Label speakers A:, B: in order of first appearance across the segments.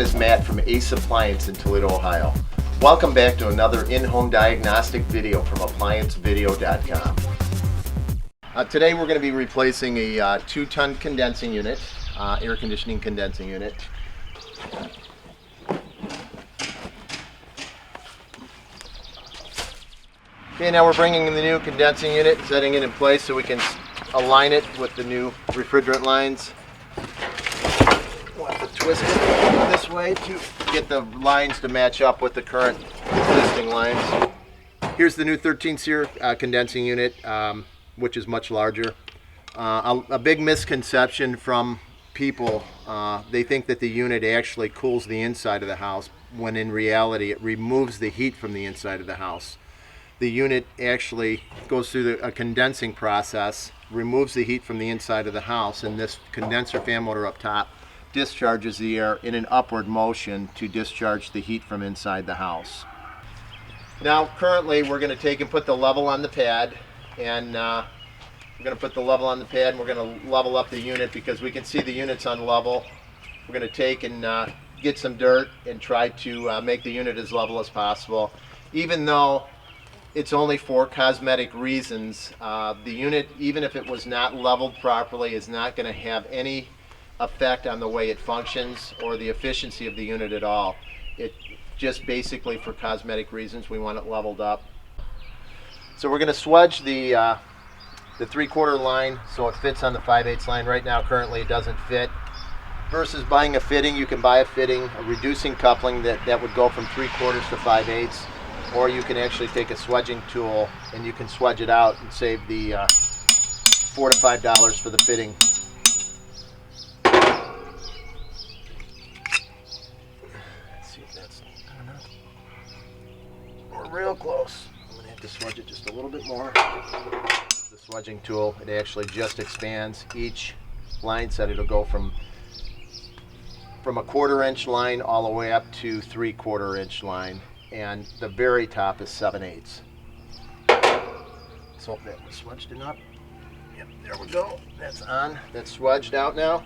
A: is Matt from Ace Appliance in Toledo, Ohio. Welcome back to another in-home diagnostic video from ApplianceVideo.com. Today we're going to be replacing a 2-ton condensing unit, air conditioning condensing unit. Okay, now we're bringing in the new condensing unit, setting it in place so we can align it with the new refrigerant lines. We'll have to twist it this way to get the lines to match up with the current existing lines. Here's the new 13-SEER condensing unit, which is much larger. A big misconception from people, they think that the unit actually cools the inside of the house, when in reality it removes the heat from the inside of the house. The unit actually goes through a condensing process, removes the heat from the inside of the house, and this condenser fan motor up top discharges the air in an upward motion to discharge the heat from inside the house. Now currently we're going to take and put the level on the pad, and we're going to put the level on the pad and we're going to level up the unit because we can see the unit's on level. We're going to take and get some dirt and try to make the unit as level as possible. Even though it's only for cosmetic reasons, the unit, even if it was not leveled properly, is not going to have any effect on the way it functions or the efficiency of the unit at all. It just basically for cosmetic reasons we want it leveled up. So we're going to swedge the 3/4 line so it fits on the 5/8 line. Right now currently it doesn't fit. Versus buying a fitting, you can buy a fitting, a reducing coupling that would go from 3/4 to 5/8, or you can actually take a swedging tool and you can swedge it out and save the $4 to $5 for the fitting. Real close. I'm going to have to swedge it just a little bit more. The swedging tool, it actually just expands each line set. It'll go from a 1/4 inch line all the way up to 3/4 inch line, and the very top is 7/8. So that was swedged enough. Yep, there we go. That's on. That's swedged out now.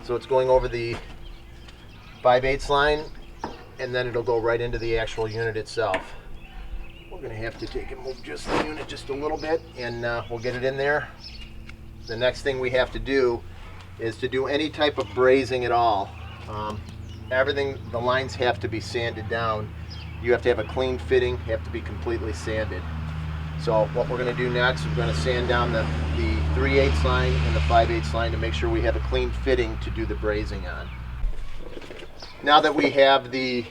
A: So it's going over the 5/8 line, and then it'll go right into the actual unit itself. We're going to have to take and move just the unit just a little bit, and we'll get it in there. The next thing we have to do is to do any type of brazing at all. Everything, the lines have to be sanded down. You have to have a clean fitting, have to be completely sanded. So what we're going to do next, we're going to sand down the 3/8 line and the 5/8 line to make sure we have a clean fitting to do the brazing on. Now that we have the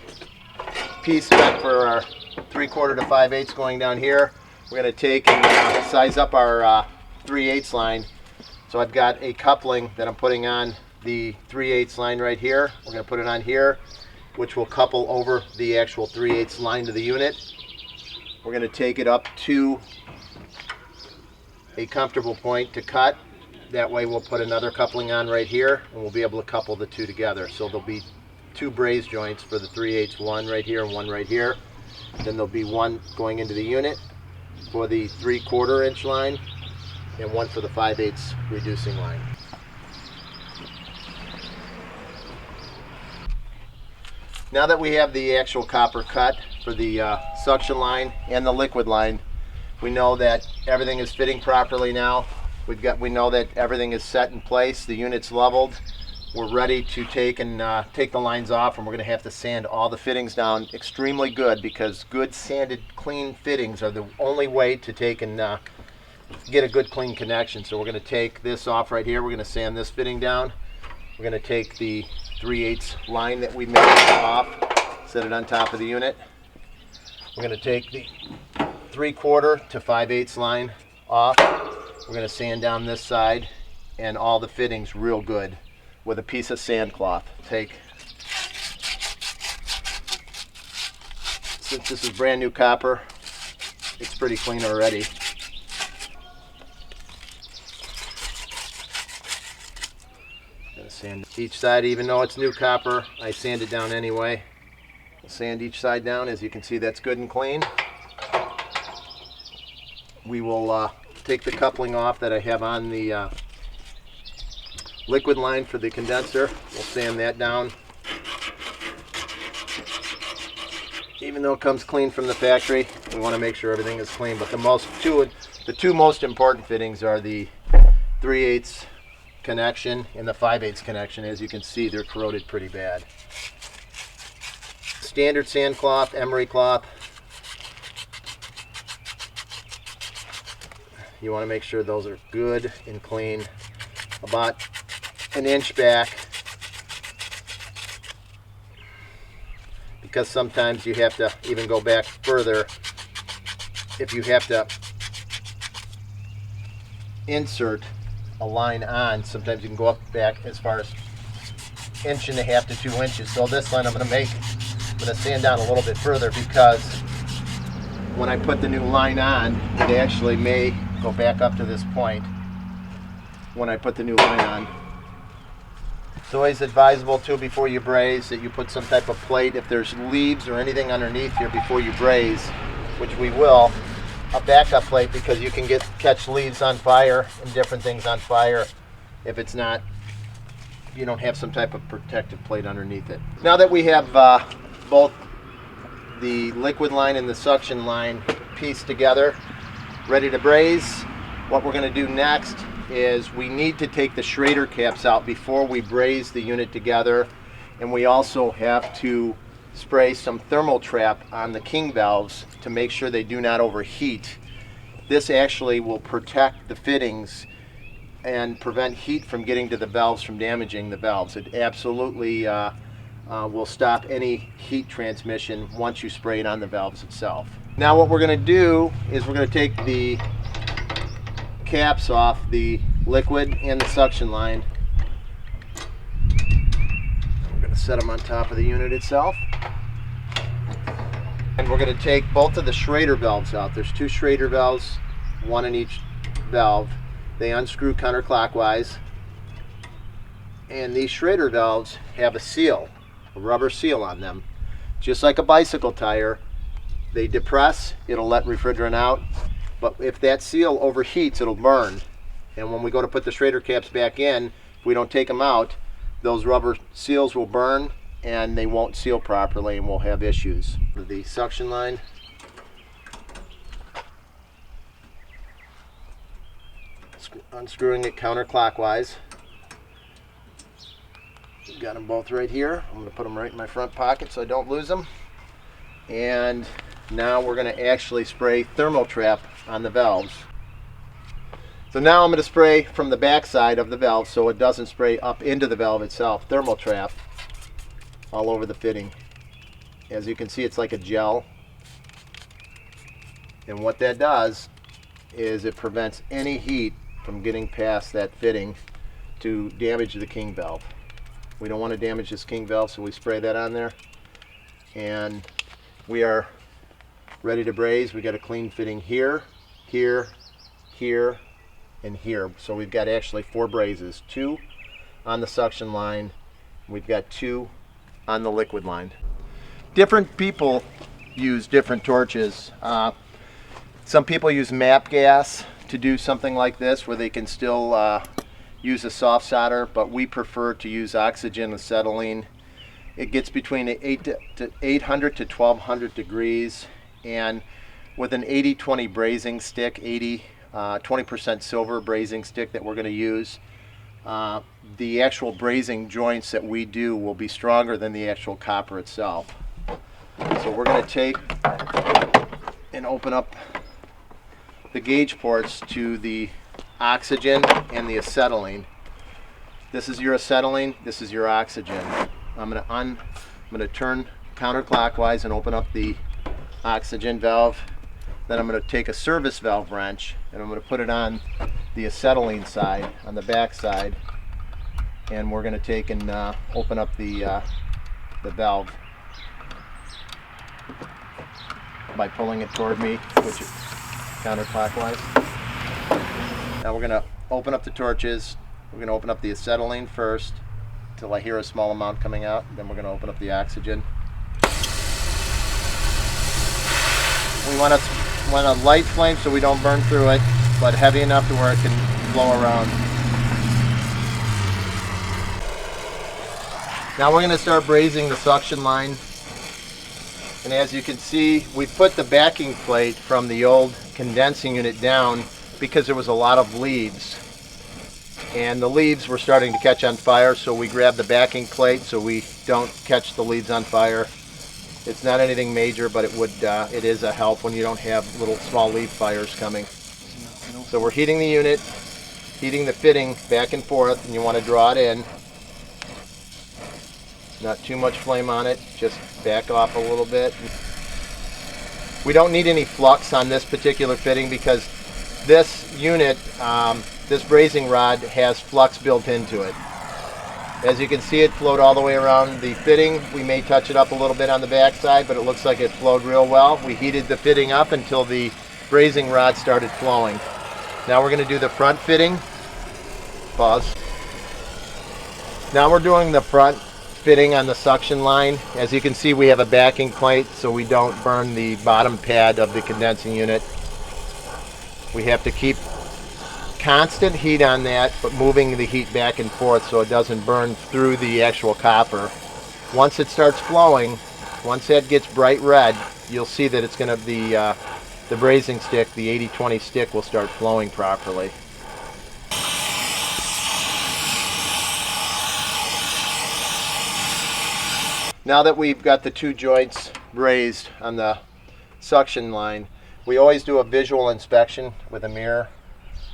A: piece set for our 3/4 to 5/8 going down here, we're going to take and size up our 3/8 line. So I've got a coupling that I'm putting on the 3/8 line right here. We're going to put it on here, which will couple over the actual 3/8 line to the unit. We're going to take it up to a comfortable point to cut. That way we'll put another coupling on right here, and we'll be able to couple the two together. So there'll be 2 braze joints for the 3/8, one right here and one right here. Then there'll be one going into the unit for the 3/4 inch line and one for the 5/8 reducing line. Now that we have the actual copper cut for the suction line and the liquid line, we know that everything is fitting properly now. We know that everything is set in place, the unit's leveled. We're ready to take the lines off, and we're going to have to sand all the fittings down extremely good, because good sanded clean fittings are the only way to take and get a good clean connection. So we're going to take this off right here. We're going to sand this fitting down. We're going to take the 3/8 line that we made off, set it on top of the unit. We're going to take the 3/4 to 5/8 line off. We're going to sand down this side and all the fittings real good with a piece of sand cloth. Since this is brand new copper, it's pretty clean already. Gonna sand each side. Even though it's new copper, I sand it down anyway. Sand each side down. As you can see, that's good and clean. We will take the coupling off that I have on the liquid line for the condenser. We'll sand that down. even though it comes clean from the factory, we want to make sure everything is clean. But the two most important fittings are the 3/8 connection and the 5/8 connection. As you can see, they're corroded pretty bad. Standard sand cloth, emery cloth. You want to make sure those are good and clean, about an inch back, because sometimes you have to even go back further if you have to insert a line on. Sometimes you can go up back as far as 1.5 to 2 inches. So this line I'm going to sand down a little bit further, because when I put the new line on, it actually may go back up to this point when I put the new line on. It's always advisable too, before you braze, that you put some type of plate. If there's leaves or anything underneath here before you braze, which we will, a backup plate, because you can catch leaves on fire and different things on fire if it's not, you don't have some type of protective plate underneath it. Now that we have both the liquid line and the suction line pieced together, ready to braze, what we're going to do next is we need to take the Schrader caps out before we braze the unit together, and we also have to spray some thermal trap on the king valves to make sure they do not overheat. This actually will protect the fittings and prevent heat from getting to the valves, from damaging the valves. It absolutely will stop any heat transmission once you spray it on the valves itself. Now what we're going to do is we're going to take the caps off the liquid and the suction line. We're going to set them on top of the unit itself. And we're going to take both of the Schrader valves out. There's 2 Schrader valves, 1 in each valve. They unscrew counterclockwise. And these Schrader valves have a seal, a rubber seal on them. Just like a bicycle tire, they depress, it'll let refrigerant out. But if that seal overheats, it'll burn. And when we go to put the Schrader caps back in, if we don't take them out, those rubber seals will burn and they won't seal properly, and we'll have issues. The suction line, unscrewing it counterclockwise. Got them both right here. I'm going to put them right in my front pocket so I don't lose them. And now we're going to actually spray thermal trap on the valves. So now I'm going to spray from the back side of the valve so it doesn't spray up into the valve itself. Thermal trap all over the fitting. As you can see, it's like a gel. And what that does is it prevents any heat from getting past that fitting to damage the king valve. We don't want to damage this king valve, so we spray that on there. And we are ready to braze. We got a clean fitting here, here, here, and here. So we've got actually 4 brazes, 2 on the suction line. We've got 2 on the liquid line. Different people use different torches. Some people use MAP gas to do something like this, where they can still use a soft solder, but we prefer to use oxygen acetylene. It gets between 800 to 1200 degrees, and with an 80-20 brazing stick, 20% silver brazing stick that we're going to use, the actual brazing joints that we do will be stronger than the actual copper itself. So we're going to take and open up the gauge ports to the oxygen and the acetylene. This is your acetylene, this is your oxygen. I'm going to turn counterclockwise and open up the oxygen valve. Then I'm going to take a service valve wrench and I'm going to put it on the acetylene side, on the back side, and we're going to take and open up the valve by pulling it toward me, which is counterclockwise. Now we're going to open up the torches. We're going to open up the acetylene first until I hear a small amount coming out. Then we're going to open up the oxygen. We want a light flame so we don't burn through it, but heavy enough to where it can blow around. Now we're going to start brazing the suction line. And as you can see, we put the backing plate from the old condensing unit down because there was a lot of leaves. And the leaves were starting to catch on fire, so we grabbed the backing plate so we don't catch the leaves on fire. It's not anything major, but it is a help when you don't have little small leaf fires coming. So we're heating the unit, heating the fitting back and forth, and you want to draw it in. Not too much flame on it, just back off a little bit. We don't need any flux on this particular fitting because this unit, this brazing rod has flux built into it. As you can see, it flowed all the way around the fitting. We may touch it up a little bit on the back side, but it looks like it flowed real well. We heated the fitting up until the brazing rod started flowing. Now we're going to do the front fitting. Pause. Now we're doing the front fitting on the suction line. As you can see, we have a backing plate so we don't burn the bottom pad of the condensing unit. We have to keep constant heat on that, but moving the heat back and forth so it doesn't burn through the actual copper. Once it starts flowing, once that gets bright red, you'll see that it's going to be the brazing stick, the 80-20 stick, will start flowing properly. Now that we've got the two joints brazed on the suction line, we always do a visual inspection with a mirror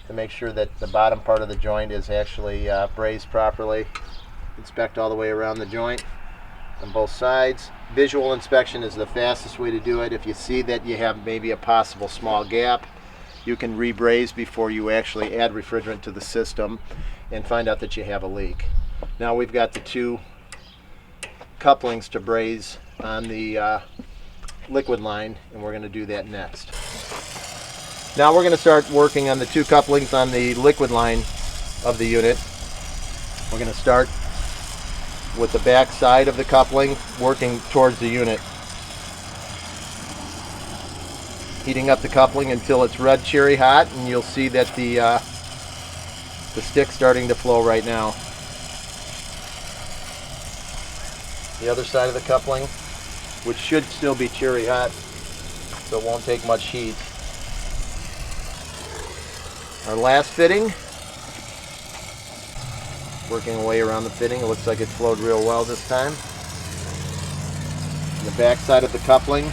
A: to make sure that the bottom part of the joint is actually brazed properly. Inspect all the way around the joint on both sides. Visual inspection is the fastest way to do it. If you see that you have maybe a possible small gap, you can re-braze before you actually add refrigerant to the system and find out that you have a leak. Now we've got the two couplings to braze on the liquid line, and we're going to do that next. Now we're going to start working on the two couplings on the liquid line of the unit. We're going to start with the back side of the coupling working towards the unit. Heating up the coupling until it's red cherry hot, and you'll see that the stick's starting to flow right now. The other side of the coupling, which should still be cherry hot, so it won't take much heat. Our last fitting, working away around the fitting. It looks like it flowed real well this time. The back side of the coupling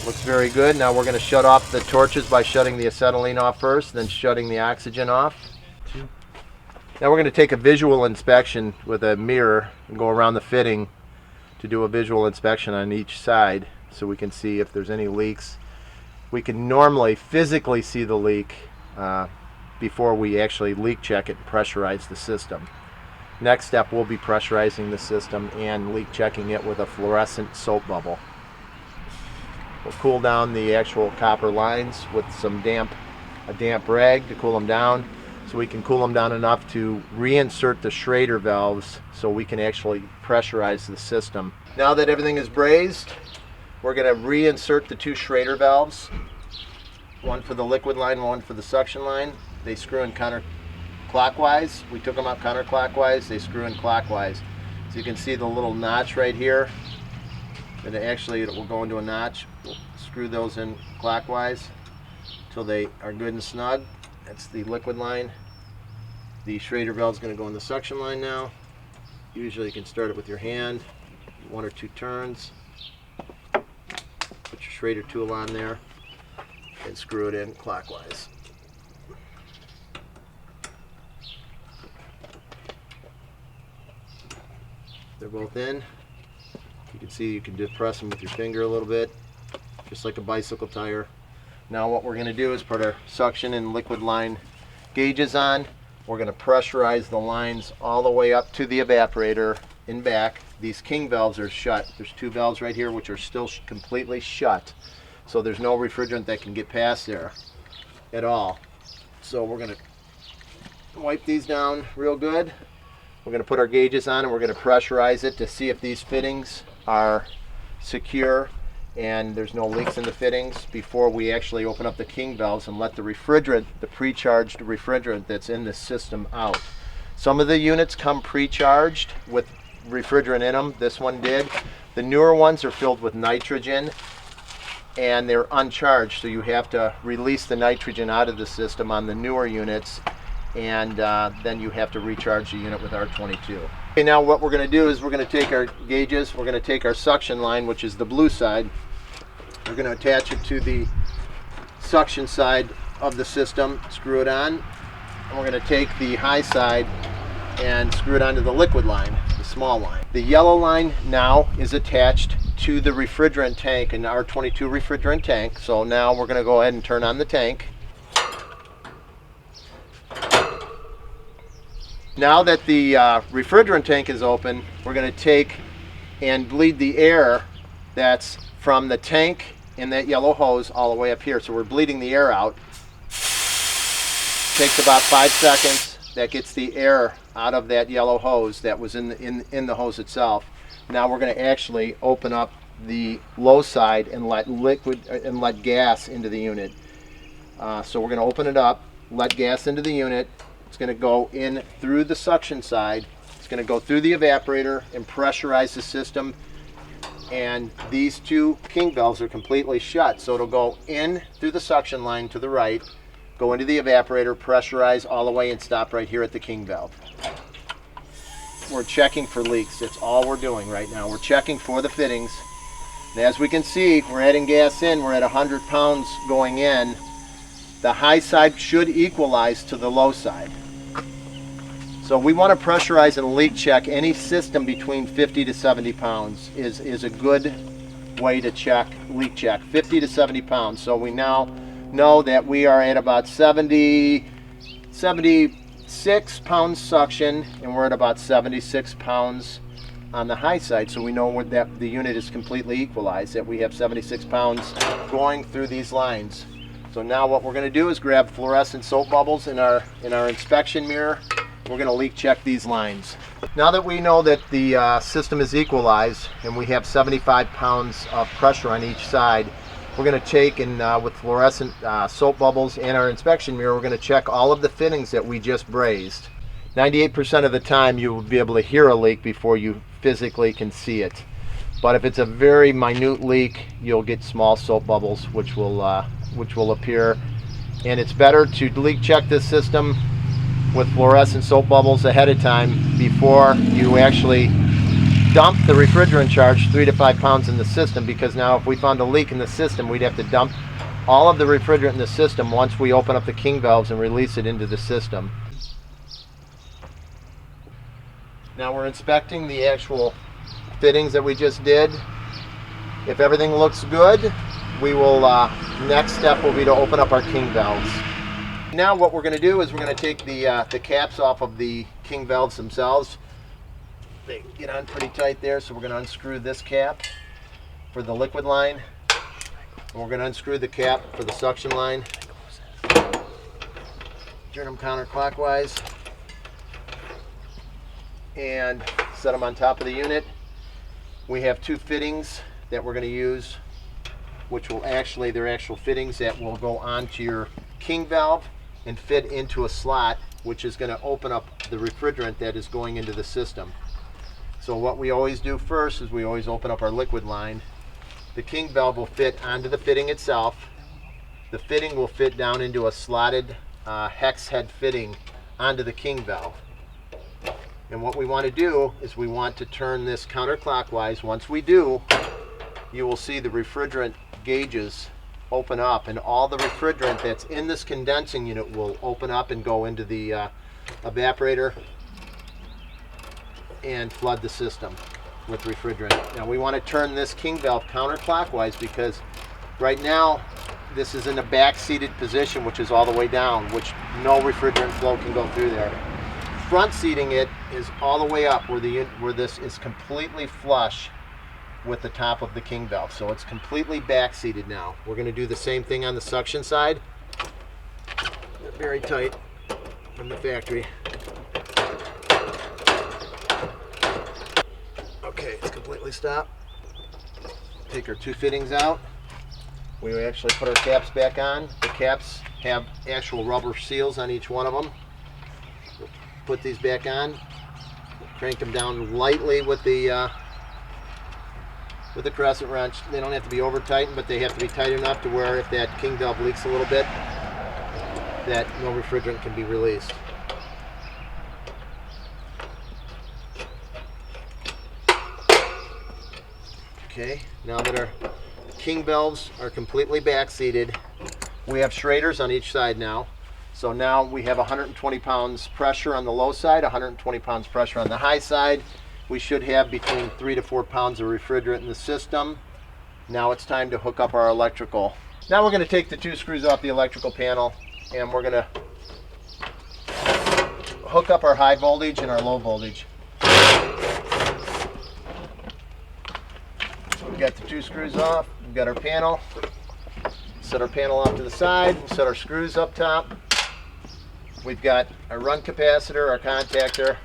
A: looks very good. Now we're going to shut off the torches by shutting the acetylene off first, then shutting the oxygen off. Now we're going to take a visual inspection with a mirror and go around the fitting to do a visual inspection on each side so we can see if there's any leaks. We can normally physically see the leak before we actually leak check it and pressurize the system. Next step, we'll be pressurizing the system and leak checking it with a fluorescent soap bubble. We'll cool down the actual copper lines with a damp rag to cool them down, so we can cool them down enough to reinsert the Schrader valves so we can actually pressurize the system. Now that everything is brazed, we're going to reinsert the two Schrader valves, one for the liquid line, one for the suction line. They screw in counterclockwise. We took them out counterclockwise, they screw in clockwise. So you can see the little notch right here, and actually it will go into a notch. We'll screw those in clockwise until they are good and snug. That's the liquid line. The Schrader valve is going to go in the suction line now. Usually you can start it with your hand, 1 or 2 turns. Put your Schrader tool on there and screw it in clockwise. They're both in. You can see you can depress them with your finger a little bit, just like a bicycle tire. Now what we're going to do is put our suction and liquid line gauges on. We're going to pressurize the lines all the way up to the evaporator in back. These king valves are shut. There's 2 valves right here which are still completely shut. So there's no refrigerant that can get past there at all. So we're going to wipe these down real good. We're going to put our gauges on and we're going to pressurize it to see if these fittings are secure and there's no leaks in the fittings before we actually open up the king valves and let the refrigerant, the pre-charged refrigerant that's in the system out. Some of the units come pre-charged with refrigerant in them. This one did. The newer ones are filled with nitrogen and they're uncharged, so you have to release the nitrogen out of the system on the newer units, and then you have to recharge the unit with R22. Okay, now what we're going to do is we're going to take our gauges, we're going to take our suction line, which is the blue side, we're going to attach it to the suction side of the system, screw it on, and we're going to take the high side and screw it onto the liquid line, the small line. The yellow line now is attached to the refrigerant tank, an R22 refrigerant tank. So now we're going to go ahead and turn on the tank. Now that the refrigerant tank is open, we're going to take and bleed the air that's from the tank and that yellow hose all the way up here. So we're bleeding the air out. Takes about 5 seconds. That gets the air out of that yellow hose that was in the hose itself. Now we're going to actually open up the low side and let gas into the unit. So we're going to open it up, let gas into the unit. It's going to go in through the suction side. It's going to go through the evaporator and pressurize the system. And these two king valves are completely shut. So it'll go in through the suction line to the right, go into the evaporator, pressurize all the way, and stop right here at the king valve. We're checking for leaks. That's all we're doing right now. We're checking for the fittings. And as we can see, we're adding gas in. We're at 100 pounds going in. The high side should equalize to the low side. So we want to pressurize and leak check any system between 50 to 70 pounds is a good way to check, leak check, 50 to 70 pounds. So we now know that we are at about 76 pounds suction, and we're at about 76 pounds on the high side. So we know that the unit is completely equalized, that we have 76 pounds going through these lines. So now what we're going to do is grab fluorescent soap bubbles in our inspection mirror. We're going to leak check these lines. Now that we know that the system is equalized and we have 75 pounds of pressure on each side, we're going to take and with fluorescent soap bubbles and our inspection mirror, we're going to check all of the fittings that we just brazed. 98% of the time you will be able to hear a leak before you physically can see it. But if it's a very minute leak, you'll get small soap bubbles which will appear. And it's better to leak check this system with fluorescent soap bubbles ahead of time before you actually dump the refrigerant charge 3 to 5 pounds in the system, because now if we found a leak in the system, we'd have to dump all of the refrigerant in the system once we open up the king valves and release it into the system. Now we're inspecting the actual fittings that we just did. If everything looks good, we will next step will be to open up our king valves. Now what we're going to do is we're going to take the caps off of the king valves themselves. They get on pretty tight there, so we're going to unscrew this cap for the liquid line, and we're going to unscrew the cap for the suction line. Turn them counterclockwise and set them on top of the unit. We have two fittings that we're going to use, which will actually, they're actual fittings that will go onto your king valve and fit into a slot, which is going to open up the refrigerant that is going into the system. So what we always do first is we always open up our liquid line. The king valve will fit onto the fitting itself. The fitting will fit down into a slotted hex head fitting onto the king valve. And what we want to do is we want to turn this counterclockwise. Once we do, you will see the refrigerant gauges open up, and all the refrigerant that's in this condensing unit will open up and go into the evaporator and flood the system with refrigerant. Now we want to turn this king valve counterclockwise because right now this is in a back-seated position, which is all the way down, which no refrigerant flow can go through there. Front seating it is all the way up where this is completely flush with the top of the king valve. So it's completely back-seated now. We're going to do the same thing on the suction side. They're very tight from the factory. Okay, it's completely stopped. Take our two fittings out. We actually put our caps back on. The caps have actual rubber seals on each one of them. We'll put these back on. We'll Crank them down lightly with the crescent wrench. They don't have to be over tightened, but they have to be tight enough to where if that king valve leaks a little bit, that no refrigerant can be released. Okay, now that our king valves are completely back seated, we have Schraders on each side now. So now we have 120 pounds pressure on the low side, 120 pounds pressure on the high side. We should have between 3 to 4 pounds of refrigerant in the system. Now it's time to hook up our electrical. Now we're going to take the 2 screws off the electrical panel, and we're going to hook up our high voltage and our low voltage. We've got the 2 screws off, we've got our panel. Set our panel off to the side, we'll set our screws up top. We've got our run capacitor, our contactor,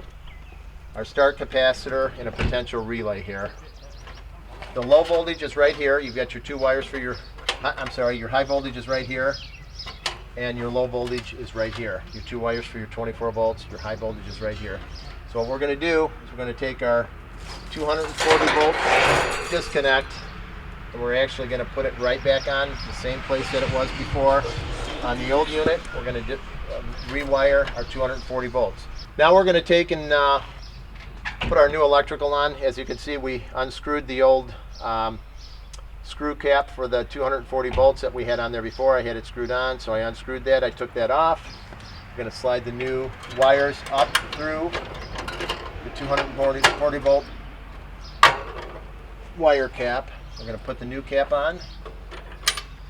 A: our start capacitor, and a potential relay here. The low voltage is right here. You've got your 2 wires for your, your high voltage is right here, and your low voltage is right here. Your 2 wires for your 24 volts, your high voltage is right here. So what we're going to do is we're going to take our 240 volt disconnect, and we're actually going to put it right back on the same place that it was before on the old unit. We're going to rewire our 240 volts. Now we're going to take and put our new electrical on. As you can see, we unscrewed the old screw cap for the 240 volts that we had on there before. I had it screwed on, so I unscrewed that. I took that off. We're going to slide the new wires up through the 240 volt wire cap. We're going to put the new cap on.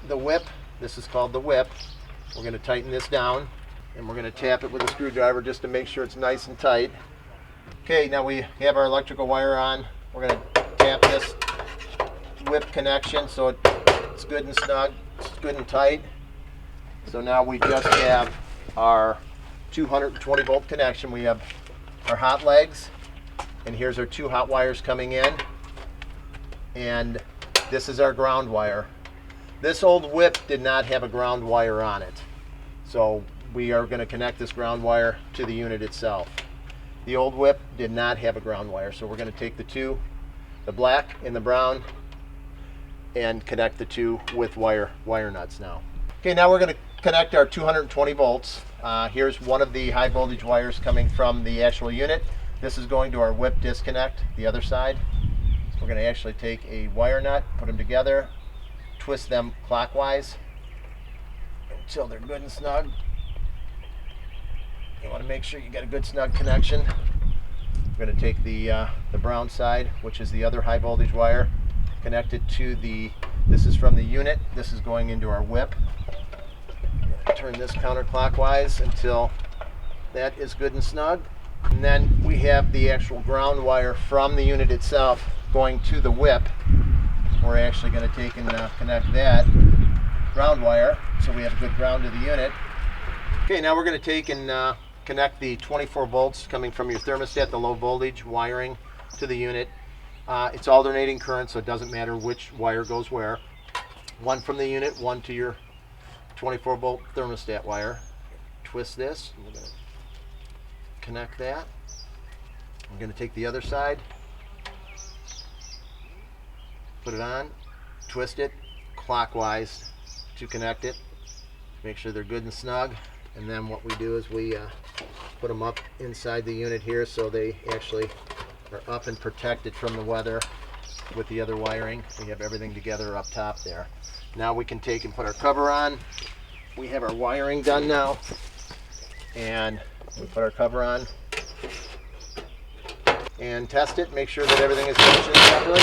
A: The whip, this is called the whip. We're going to tighten this down, and we're going to tap it with a screwdriver just to make sure it's nice and tight. Okay, now we have our electrical wire on. We're going to tap this whip connection so it's good and snug, it's good and tight. So now we just have our 220 volt connection. We have our hot legs, and here's our 2 hot wires coming in, and this is our ground wire. This old whip did not have a ground wire on it, so we are going to connect this ground wire to the unit itself. The old whip did not have a ground wire, so we're going to take the 2, the black and the brown, and connect the 2 with wire nuts now. Okay, now we're going to connect our 220 volts. Here's one of the high voltage wires coming from the actual unit. This is going to our whip disconnect, the other side. So we're going to actually take a wire nut, put them together, twist them clockwise until they're good and snug. You want to make sure you got a good snug connection. We're going to take the brown side, which is the other high voltage wire, connect it to this is from the unit, this is going into our whip. Turn this counterclockwise until that is good and snug. And then we have the actual ground wire from the unit itself going to the whip. We're actually going to take and connect that ground wire so we have a good ground to the unit. Okay, now we're going to take and connect the 24 volts coming from your thermostat, the low voltage wiring, to the unit. It's alternating current, so it doesn't matter which wire goes where. One from the unit, one to your 24 volt thermostat wire. Twist this, and we're going to connect that. We're going to take the other side, put it on, twist it clockwise to connect it. Make sure they're good and snug. And then what we do is we put them up inside the unit here so they actually are up and protected from the weather with the other wiring. We have everything together up top there. Now we can take and put our cover on. We have our wiring done now, and we put our cover on and test it, make sure that everything is functioning properly.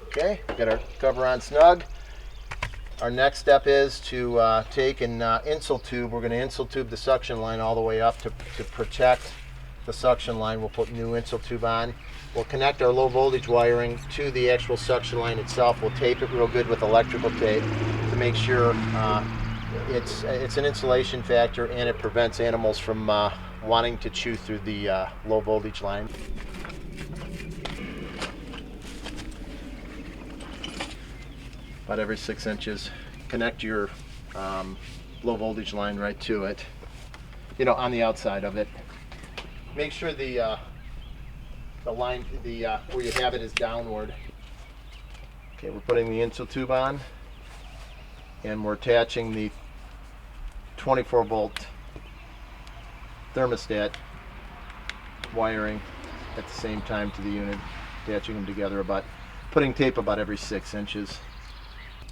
A: Okay, got our cover on snug. Our next step is to take an insul tube. We're going to insul tube the suction line all the way up to protect the suction line. We'll put new insul tube on. We'll connect our low voltage wiring to the actual suction line itself. We'll tape it real good with electrical tape to make sure it's an insulation factor and it prevents animals from wanting to chew through the low voltage line. About every 6 inches. Connect your low voltage line right to it, you know, on the outside of it. Make sure the line, where you have it is downward. Okay, we're putting the infield tube on, and we're attaching the 24 volt thermostat wiring at the same time to the unit, attaching them together, putting tape about every 6 inches.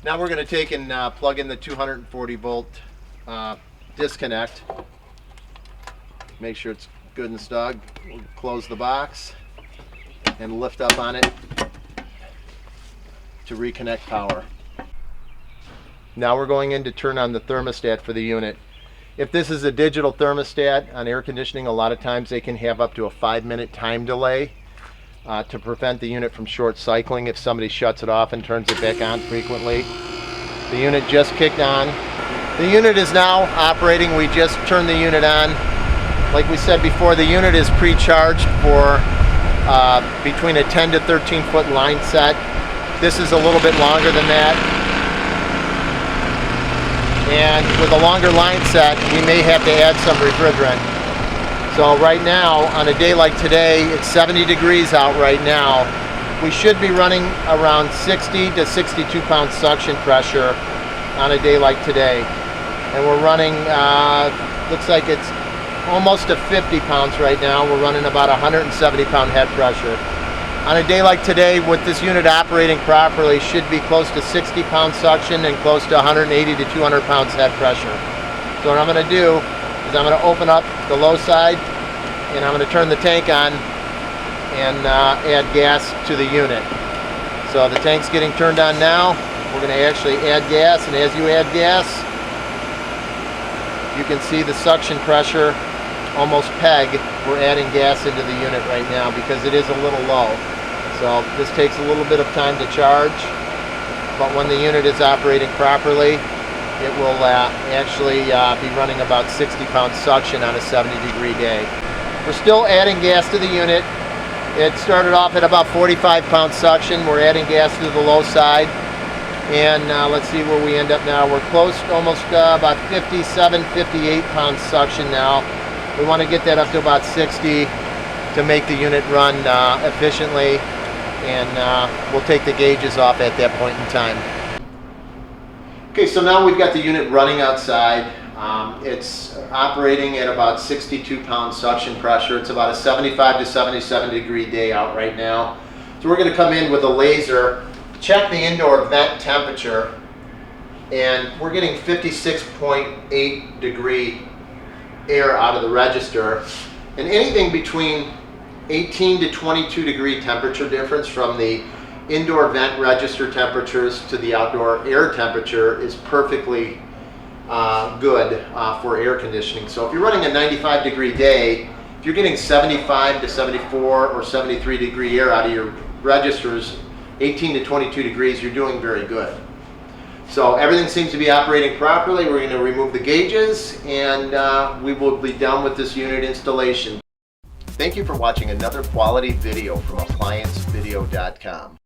A: Now we're going to take and plug in the 240 volt disconnect. Make sure it's good and snug. We'll close the box and lift up on it to reconnect power. Now we're going in to turn on the thermostat for the unit. If this is a digital thermostat on air conditioning, a lot of times they can have up to a 5-minute time delay to prevent the unit from short cycling if somebody shuts it off and turns it back on frequently. The unit just kicked on. The unit is now operating. We just turned the unit on. Like we said before, the unit is pre-charged for between a 10 to 13 foot line set. This is a little bit longer than that. And with a longer line set, we may have to add some refrigerant. So right now, on a day like today, it's 70 degrees out right now. We should be running around 60 to 62 pound suction pressure on a day like today. And we're running, looks like it's almost to 50 pounds right now. We're running about 170 pound head pressure. On a day like today, with this unit operating properly, should be close to 60 pound suction and close to 180 to 200 pounds head pressure. So what I'm going to do is I'm going to open up the low side and I'm going to turn the tank on and add gas to the unit. So the tank's getting turned on now. We're going to actually add gas, and as you add gas, you can see the suction pressure almost peg. We're adding gas into the unit right now because it is a little low. So this takes a little bit of time to charge, but when the unit is operating properly, it will actually be running about 60 pound suction on a 70 degree day. We're still adding gas to the unit. It started off at about 45 pound suction. We're adding gas to the low side, and let's see where we end up now. We're close to almost about 57, 58 pound suction now. We want to get that up to about 60 to make the unit run efficiently, and we'll take the gauges off at that point in time. Okay, so now we've got the unit running outside. It's operating at about 62 pound suction pressure. It's about a 75 to 77 degree day out right now. So we're going to come in with a laser, check the indoor vent temperature, and we're getting 56.8 degree air out of the register, and anything between 18 to 22 degree temperature difference from the indoor vent register temperatures to the outdoor air temperature is perfectly good for air conditioning. So if you're running a 95 degree day, if you're getting 75 to 74 or 73 degree air out of your registers, 18 to 22 degrees, you're doing very good. So everything seems to be operating properly. We're going to remove the gauges, and we will be done with this unit installation. Thank you for watching another quality video from ApplianceVideo.com.